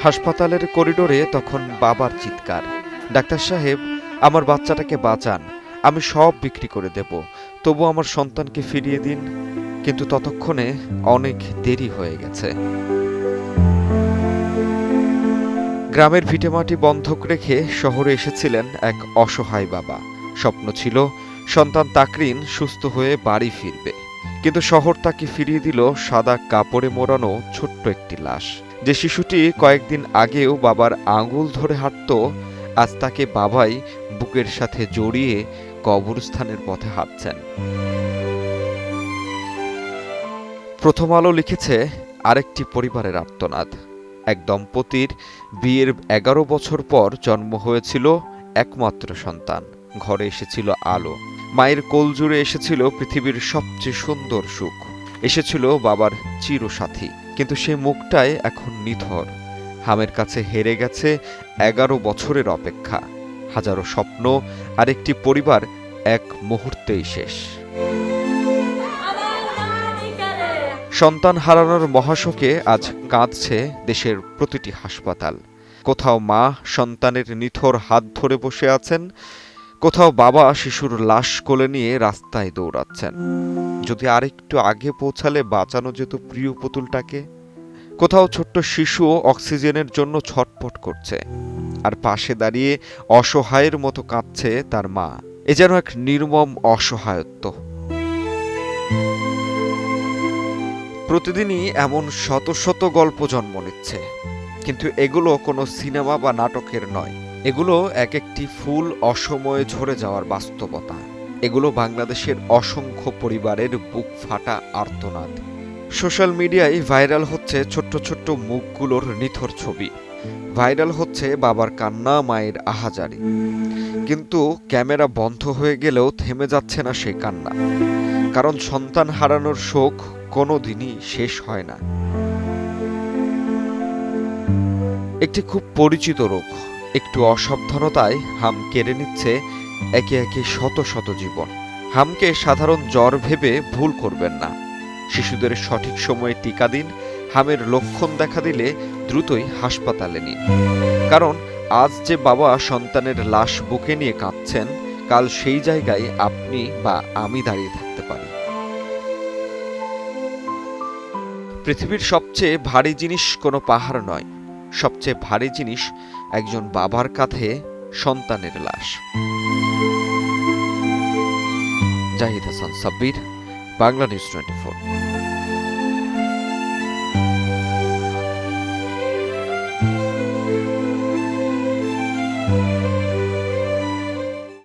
হাসপাতালের করিডোরে তখন বাবার চিৎকার, ডাক্তার সাহেব, আমার বাচ্চাটাকে বাঁচান, আমি সব বিক্রি করে দেব, তবু আমার সন্তানকে ফিরিয়ে দিন। কিন্তু ততক্ষণে অনেক দেরি হয়ে গেছে। গ্রামের ভিটেমাটি বন্ধক রেখে শহরে এসেছিলেন এক অসহায় বাবা। স্বপ্ন ছিল সন্তান তাকরিন সুস্থ হয়ে বাড়ি ফিরবে, কিন্তু শহর তাকে ফিরিয়ে দিল সাদা কাপড়ে মোড়ানো ছোট্ট একটি লাশ। যে শিশুটি কয়েকদিন আগেও বাবার আঙুল ধরে হাঁটত, আজ তাকে বাবাই বুকের সাথে জড়িয়ে কবরস্থানের পথে হাঁটছেন। প্রথম আলো লিখেছে আরেকটি পরিবারের আর্তনাদ। এক দম্পতির বিয়ের ১১ বছর পর জন্ম হয়েছিল একমাত্র সন্তান। ঘরে এসেছিল আলো, মায়ের কোল জুড়ে এসেছিল পৃথিবীর সবচেয়ে সুন্দর সুখ, এসেছিল বাবার চিরসাথী। কিন্তু সে মুখটাই এখন নিথর। হামের কাছে হেরে গেছে ১১ বছরের অপেক্ষা। হাজারো স্বপ্ন আর একটি পরিবার এক মুহূর্তেই শেষ। সন্তান হারানোর মহাশোকে আজ কাঁদছে দেশের প্রতিটি হাসপাতাল। কোথাও মা সন্তানের নিথর হাত ধরে বসে আছেন, কোথাও বাবা শিশুর লাশ কোলে নিয়ে রাস্তায় দৌড়াচ্ছেন। যদি আরেকটু আগে পৌঁছালে বাঁচানো যেত প্রিয় পুতুলটাকে। কোথাও ছোট্ট শিশু অক্সিজেনের জন্য ছটফট করছে, আর পাশে দাঁড়িয়ে অসহায়ের মতো কাঁদছে তার মা। এ যেন এক নির্মম অসহায়ত্ব। প্রতিদিনই এমন শত শত গল্প জন্ম নিচ্ছে, কিন্তু এগুলো কোনো সিনেমা বা নাটকের নয়। এগুলো এক একটি ফুল অসময়ে ঝরে যাওয়ার বাস্তবতা। এগুলো বাংলাদেশের অসংখ্য পরিবারের বুক ফাটা আর্তনাদ। সোশ্যাল মিডিয়ায় ভাইরাল হচ্ছে ছোট্ট ছোট্ট মুখগুলোর নিথর ছবি, ভাইরাল হচ্ছে বাবার কান্না, মায়ের আহাজারি। কিন্তু ক্যামেরা বন্ধ হয়ে গেলেও থেমে যাচ্ছে না সেই কান্না, কারণ সন্তান হারানোর শোক কোনোদিনই শেষ হয় না। একটি খুব পরিচিত রোগ, একটু অসাবধানতায় হাম কেড়ে নিচ্ছে একে একে শত শত জীবন। হামকে সাধারণ জ্বর ভেবে ভুল করবেন না। শিশুদের সঠিক সময়ে টিকা দিন। হামের লক্ষণ দেখা দিলে দ্রুতই হাসপাতালে নিন, কারণ আজ যে বাবা সন্তানের লাশ বুকে নিয়ে কাঁদছেন, কাল সেই জায়গায় আপনি বা আমি দাঁড়িয়ে থাকতে পারি। পৃথিবীর সবচেয়ে ভারী জিনিস কোনো পাহাড় নয়, সবচেয়ে ভারী জিনিস একজন বাবার কাঁধে সন্তানের লাশ। জাহিদ হাসান সাব্বির, বাংলা নিউজ 24।